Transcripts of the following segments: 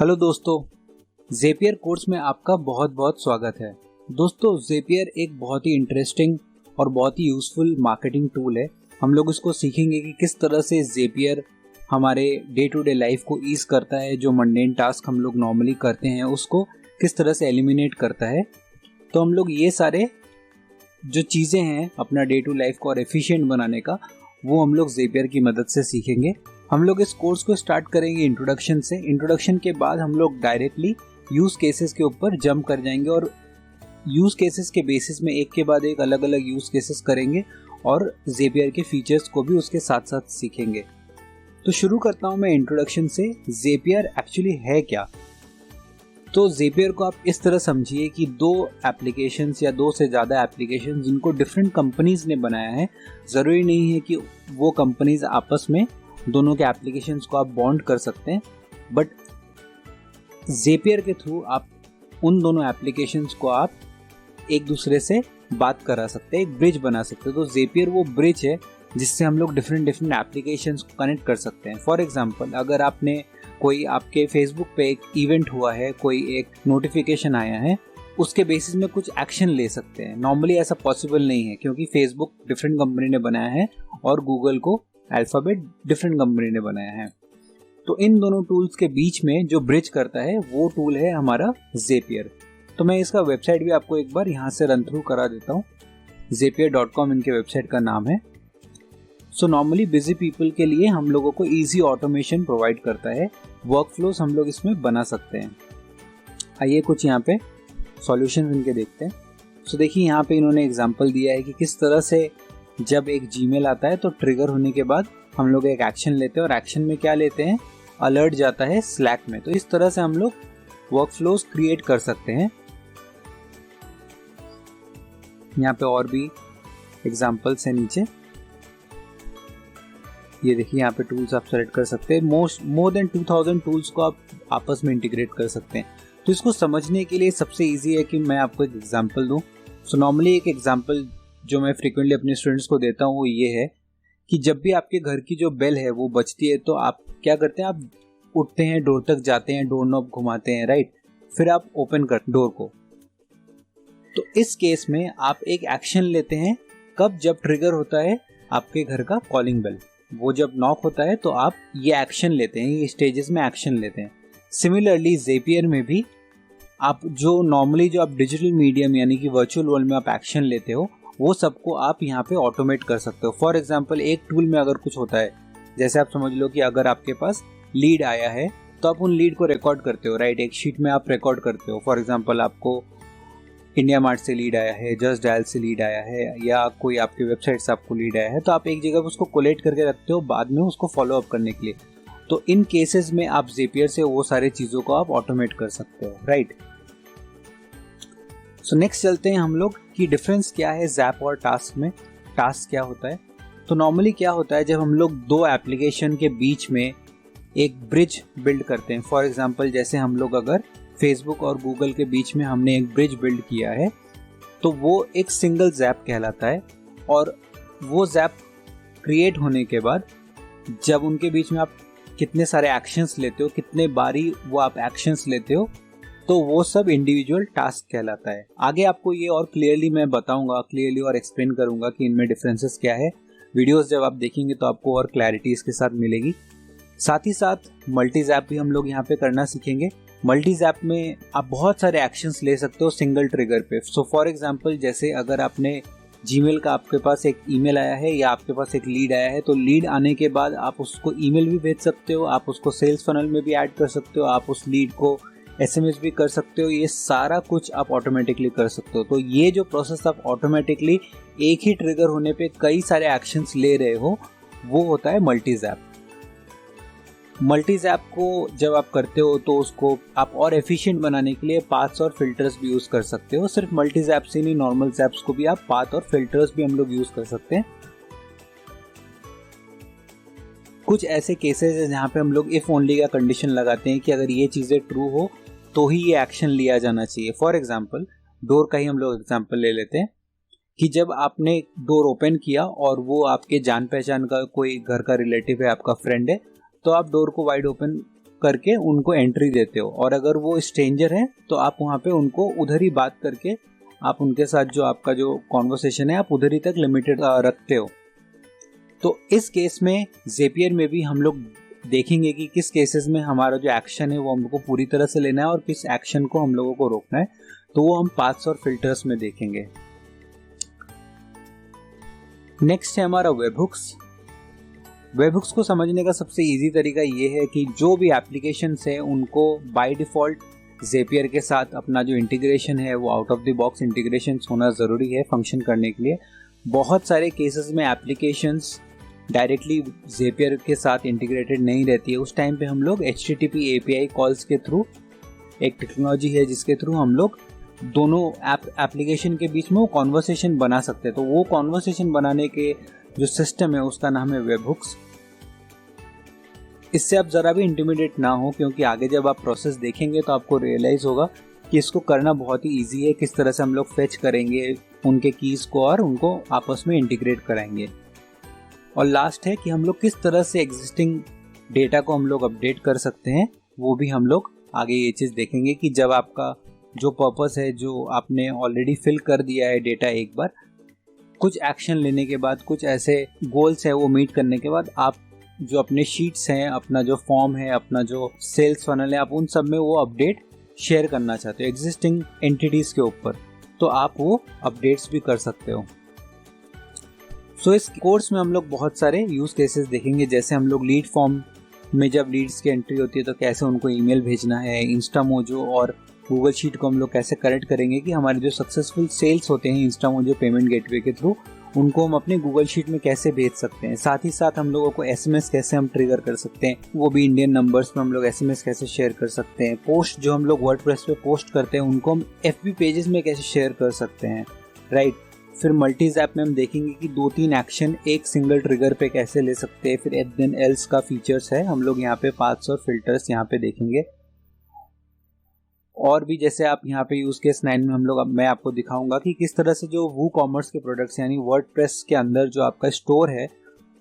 Hello दोस्तों, ज़ेपियर course में आपका बहुत बहुत स्वागत है। दोस्तों, ज़ेपियर एक बहुत ही इंटरेस्टिंग और बहुत ही यूज़फुल मार्केटिंग टूल है। हम लोग इसको सीखेंगे कि किस तरह से ज़ेपियर हमारे डे टू डे लाइफ को ईज़ करता है। जो मंडेन टास्क हम लोग नॉर्मली करते हैं उसको किस तरह से एलिमिनेट करता है। तो हम लोग ये सारे जो चीज़ें हैं अपना डे टू लाइफ को और एफिशिएंट बनाने का, वो हम लोग ज़ेपियर की मदद से सीखेंगे। हम लोग इस कोर्स को स्टार्ट करेंगे इंट्रोडक्शन से। इंट्रोडक्शन के बाद हम लोग डायरेक्टली यूज़ केसेस के ऊपर जंप कर जाएंगे और यूज़ केसेस के बेसिस में एक के बाद एक अलग अलग यूज़ केसेस करेंगे और ज़ेपियर के फीचर्स को भी उसके साथ साथ सीखेंगे। तो शुरू करता हूँ मैं इंट्रोडक्शन से। ज़ेपियर एक्चुअली है क्या? तो ज़ेपियर को आप इस तरह समझिए कि दो एप्लीकेशंस या दो से ज़्यादा एप्लीकेशन जिनको डिफरेंट कंपनीज ने बनाया है। ज़रूरी नहीं है कि वो कंपनीज आपस में दोनों के एप्लीकेशंस को आप बॉन्ड कर सकते हैं, बट ज़ेपियर के थ्रू आप उन दोनों एप्लीकेशंस को आप एक दूसरे से बात करा सकते हैं, एक ब्रिज बना सकते हैं। तो ज़ेपियर वो ब्रिज है जिससे हम लोग डिफरेंट एप्लीकेशंस को कनेक्ट कर सकते हैं। फॉर एग्जांपल, अगर आपने कोई आपके फेसबुक पे एक इवेंट हुआ है, कोई एक नोटिफिकेशन आया है, उसके बेसिस में कुछ एक्शन ले सकते हैं। नॉर्मली ऐसा पॉसिबल नहीं है क्योंकि फेसबुक डिफरेंट कंपनी ने बनाया है और गूगल को अल्फाबेट डिफरेंट कंपनी ने बनाया है। तो इन दोनों टूल्स के बीच में जो ब्रिज करता है वो टूल है हमारा ज़ेपियर। तो मैं इसका वेबसाइट भी आपको एक बार यहाँ से रन थ्रू करा देता हूँ। zapier.com इनके वेबसाइट का नाम है। सो नॉर्मली बिजी पीपल के लिए हम लोगों को इजी ऑटोमेशन प्रोवाइड करता है। वर्क फ्लोस हम लोग इसमें बना सकते हैं। आइए कुछ यहाँ पे सॉल्यूशन इनके देखते हैं। सो देखिए, यहाँ पे इन्होंने एग्जांपल दिया है कि किस तरह से जब एक जीमेल आता है तो ट्रिगर होने के बाद हम लोग एक एक्शन लेते हैं और एक्शन में क्या लेते हैं, अलर्ट जाता है स्लैक में। तो इस तरह से हम लोग वर्क फ्लोज क्रिएट कर सकते हैं। यहाँ पे और भी एग्जांपल्स है नीचे। ये देखिए, यहाँ पे टूल्स आप सेलेक्ट कर सकते हैं। मोर देन 2000 टूल्स को आप आपस में इंटीग्रेट कर सकते हैं। तो इसको समझने के लिए सबसे इजी है कि मैं आपको एक एग्जांपल दूं। सो नॉर्मली एक एग्जांपल जो मैं फ्रीक्वेंटली अपने स्टूडेंट्स को देता हूँ वो ये है कि जब भी आपके घर की जो बेल है वो बजती है तो आप क्या करते हैं, आप उठते हैं, डोर तक जाते हैं, डोर नॉब घुमाते हैं, राइट? फिर आप ओपन कर डोर को। तो इस केस में आप एक एक्शन लेते हैं कब, जब ट्रिगर होता है आपके घर का कॉलिंग बेल। वो जब नॉक होता है तो आप ये एक्शन लेते हैं, ये स्टेजेस में एक्शन लेते हैं। सिमिलरली ज़ेपियर में भी आप जो नॉर्मली जो आप डिजिटल मीडियम यानी कि वर्चुअल वर्ल्ड में आप एक्शन लेते हो वो सबको आप यहाँ पे ऑटोमेट कर सकते हो। फॉर एग्जांपल, एक टूल में अगर कुछ होता है, जैसे आप समझ लो कि अगर आपके पास लीड आया है तो आप उन लीड को रिकॉर्ड करते हो, राइट? एक शीट में आप रिकॉर्ड करते हो। फॉर एग्जांपल, आपको इंडिया मार्ट से लीड आया है, जस्ट डायल से लीड आया है, या कोई आपके वेबसाइट से आपको लीड आया है, तो आप एक जगह उसको कोलेक्ट करके रखते हो बाद में उसको फॉलो अप करने के लिए। तो इन केसेस में आप ज़ेपियर से वो सारी चीज़ों को आप ऑटोमेट कर सकते हो, राइट? सो नेक्स्ट चलते हैं हम लोग कि डिफरेंस क्या है ज़ैप और टास्क में। टास्क क्या होता है? तो नॉर्मली क्या होता है, जब हम लोग दो एप्लीकेशन के बीच में एक ब्रिज बिल्ड करते हैं। फॉर एग्जांपल, जैसे हम लोग अगर फेसबुक और गूगल के बीच में हमने एक ब्रिज बिल्ड किया है तो वो एक सिंगल ज़ैप कहलाता है। और वो ज़ैप क्रिएट होने के बाद जब उनके बीच में आप कितने सारे एक्शंस लेते हो, कितने बारी वो आप एक्शंस लेते हो, तो वो सब इंडिविजुअल टास्क कहलाता है। आगे आपको ये और क्लियरली मैं बताऊंगा, क्लियरली और एक्सप्लेन करूंगा कि इनमें डिफरेंसेस क्या है। वीडियोस जब आप देखेंगे तो आपको और क्लैरिटी इसके साथ मिलेगी। साथ ही साथ मल्टी ज़ैप भी हम लोग यहाँ पे करना सीखेंगे। मल्टी ज़ैप में आप बहुत सारे एक्शंस ले सकते हो सिंगल ट्रिगर पे। सो फॉर एग्जांपल, जैसे अगर आपने जीमेल का आपके पास एक ईमेल आया है या आपके पास एक लीड आया है, तो लीड आने के बाद आप उसको ईमेल भी भेज सकते हो, आप उसको सेल्स फनल में भी ऐड कर सकते हो, आप उस लीड को SMS भी कर सकते हो। ये सारा कुछ आप ऑटोमेटिकली कर सकते हो। तो ये जो प्रोसेस आप ऑटोमेटिकली एक ही ट्रिगर होने पे कई सारे एक्शंस ले रहे हो, वो होता है मल्टी ज़ैप। मल्टी ज़ैप को जब आप करते हो तो उसको आप और एफिशिएंट बनाने के लिए पाथ्स और फिल्टर्स भी यूज़ कर सकते हो। सिर्फ मल्टी ज़ैप से नहीं, नॉर्मल ज़ैप्स को भी आप पाथ और फिल्टर्स भी हम लोग यूज़ कर सकते हैं। कुछ ऐसे केसेस है जहाँ पे हम लोग इफ़ ओनली का कंडीशन लगाते हैं कि अगर ये चीज़ें ट्रू हो तो ही ये एक्शन लिया जाना चाहिए। फॉर एग्जांपल, डोर का ही हम लोग एग्जांपल ले लेते हैं कि जब आपने डोर ओपन किया और वो आपके जान पहचान का कोई घर का रिलेटिव है, आपका फ्रेंड है, तो आप डोर को वाइड ओपन करके उनको एंट्री देते हो, और अगर वो स्ट्रेंजर है तो आप वहाँ पे उनको उधर ही बात करके आप उनके साथ जो आपका जो कॉन्वर्सेशन है आप उधर ही तक लिमिटेड रखते हो। तो इस केस में ज़ेपियर में भी हम लोग देखेंगे कि किस केसेस में हमारा जो एक्शन है वो हमको पूरी तरह से लेना है और किस एक्शन को हम लोगों को रोकना है, तो वो हम पाथ्स और फिल्टर्स में देखेंगे। नेक्स्ट है हमारा वेबहुक्स। वेबहुक्स को समझने का सबसे इजी तरीका ये है कि जो भी एप्लीकेशंस है उनको बाय डिफ़ॉल्ट ज़ेपियर के साथ अपना जो इंटीग्रेशन है वो out of the box integration होना ज़रूरी है फंक्शन करने के लिए। बहुत सारे केसेस में एप्लीकेशंस डायरेक्टली ज़ेपियर के साथ इंटीग्रेटेड नहीं रहती है, उस टाइम पे हम लोग HTTP API कॉल्स के थ्रू, एक टेक्नोलॉजी है जिसके थ्रू हम लोग दोनों एप्लीकेशन के बीच में वो कॉन्वर्सेशन बना सकते हैं। तो वो कॉन्वर्सेशन बनाने के जो सिस्टम है उसका नाम है वेबहुक्स। इससे आप ज़रा भी इंटिमिडेट ना हो, क्योंकि आगे जब आप प्रोसेस देखेंगे तो आपको रियलाइज़ होगा कि इसको करना बहुत ही ईजी है। किस तरह से हम लोग फेच करेंगे उनके कीज़ को और उनको आपस में इंटीग्रेट कराएंगे। और लास्ट है कि हम लोग किस तरह से एग्जिस्टिंग डेटा को हम लोग अपडेट कर सकते हैं, वो भी हम लोग आगे ये चीज़ देखेंगे कि जब आपका जो पर्पस है, जो आपने ऑलरेडी फिल कर दिया है डेटा एक बार, कुछ एक्शन लेने के बाद, कुछ ऐसे गोल्स है वो मीट करने के बाद, आप जो अपने शीट्स हैं, अपना जो फॉर्म है, अपना जो सेल्स फनल है, आप उन सब में वो अपडेट शेयर करना चाहते हो एग्जिस्टिंग एंटिटीज़ के ऊपर, तो आप वो अपडेट्स भी कर सकते हो। सो इस कोर्स में हम लोग बहुत सारे यूज़ केसेस देखेंगे, जैसे हम लोग लीड फॉर्म में जब लीड्स की एंट्री होती है तो कैसे उनको ईमेल भेजना है, इंस्टामोजो और गूगल शीट को हम लोग कैसे कनेक्ट करेंगे कि हमारे जो सक्सेसफुल सेल्स होते हैं इंस्टामोजो पेमेंट गेटवे के थ्रू, उनको हम अपने गूगल शीट में कैसे भेज सकते हैं। साथ ही साथ हम लोगों को SMS कैसे हम ट्रिगर कर सकते हैं, वो भी इंडियन नंबर्स में हम लोग SMS कैसे शेयर कर सकते हैं। पोस्ट जो हम लोग वर्डप्रेस पे पोस्ट करते हैं उनको हम FB पेजेस में कैसे शेयर कर सकते हैं, राइट। फिर मल्टीज ऐप में हम देखेंगे कि 2-3 एक्शन एक सिंगल ट्रिगर पे कैसे ले सकते हैं। फिर इफ देन एल्स का फीचर्स है, हम लोग यहाँ पे पाथ्स और फिल्टर्स यहाँ पे देखेंगे। और भी जैसे आप यहाँ पे यूज केस 9 में मैं आपको दिखाऊंगा कि किस तरह से जो वूकॉमर्स के प्रोडक्ट्स यानी वर्डप्रेस के अंदर जो आपका स्टोर है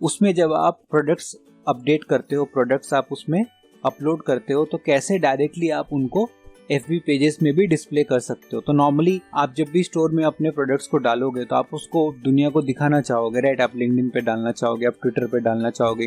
उसमें जब आप प्रोडक्ट्स अपडेट करते हो, प्रोडक्ट्स आप उसमें अपलोड करते हो, तो कैसे डायरेक्टली आप उनको FB पेजेस में भी डिस्प्ले कर सकते हो। तो नॉर्मली आप जब भी स्टोर में अपने प्रोडक्ट्स को डालोगे तो आप उसको दुनिया को दिखाना चाहोगे, राइट। आप लिंक्डइन पे डालना चाहोगे, आप ट्विटर पे डालना चाहोगे,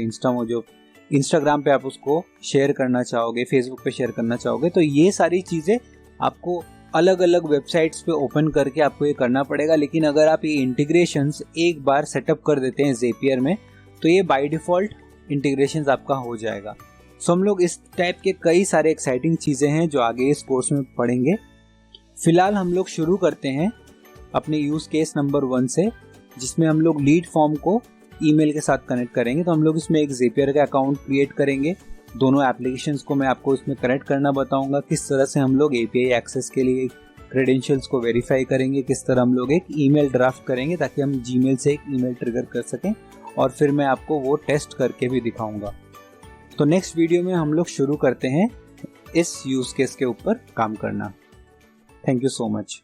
इंस्टाग्राम पे आप उसको शेयर करना चाहोगे, फेसबुक पे शेयर करना चाहोगे। तो ये सारी चीज़ें आपको अलग अलग वेबसाइट्स पे ओपन करके आपको ये करना पड़ेगा। लेकिन अगर आप ये इंटीग्रेशंस एक बार सेटअप कर देते हैं ज़ेपियर में तो ये बाय डिफ़ॉल्ट इंटीग्रेशंस आपका हो जाएगा। सो हम लोग इस टाइप के कई सारे एक्साइटिंग चीज़ें हैं जो आगे इस कोर्स में पढ़ेंगे। फिलहाल हम लोग शुरू करते हैं अपने यूज़ केस नंबर 1 से, जिसमें हम लोग लीड फॉर्म को ईमेल के साथ कनेक्ट करेंगे। तो हम लोग इसमें एक ज़ेपियर का अकाउंट क्रिएट करेंगे। दोनों एप्लीकेशंस को मैं आपको इसमें कनेक्ट करना बताऊंगा, किस तरह से हम लोग API एक्सेस के लिए क्रेडेंशियल्स को वेरीफाई करेंगे, किस तरह हम लोग एक ईमेल ड्राफ्ट करेंगे ताकि हम Gmail से एक ईमेल ट्रिगर कर सकें, और फिर मैं आपको वो टेस्ट करके भी दिखाऊंगा। तो नेक्स्ट वीडियो में हम लोग शुरू करते हैं इस यूज़ केस के ऊपर काम करना। Thank you so much.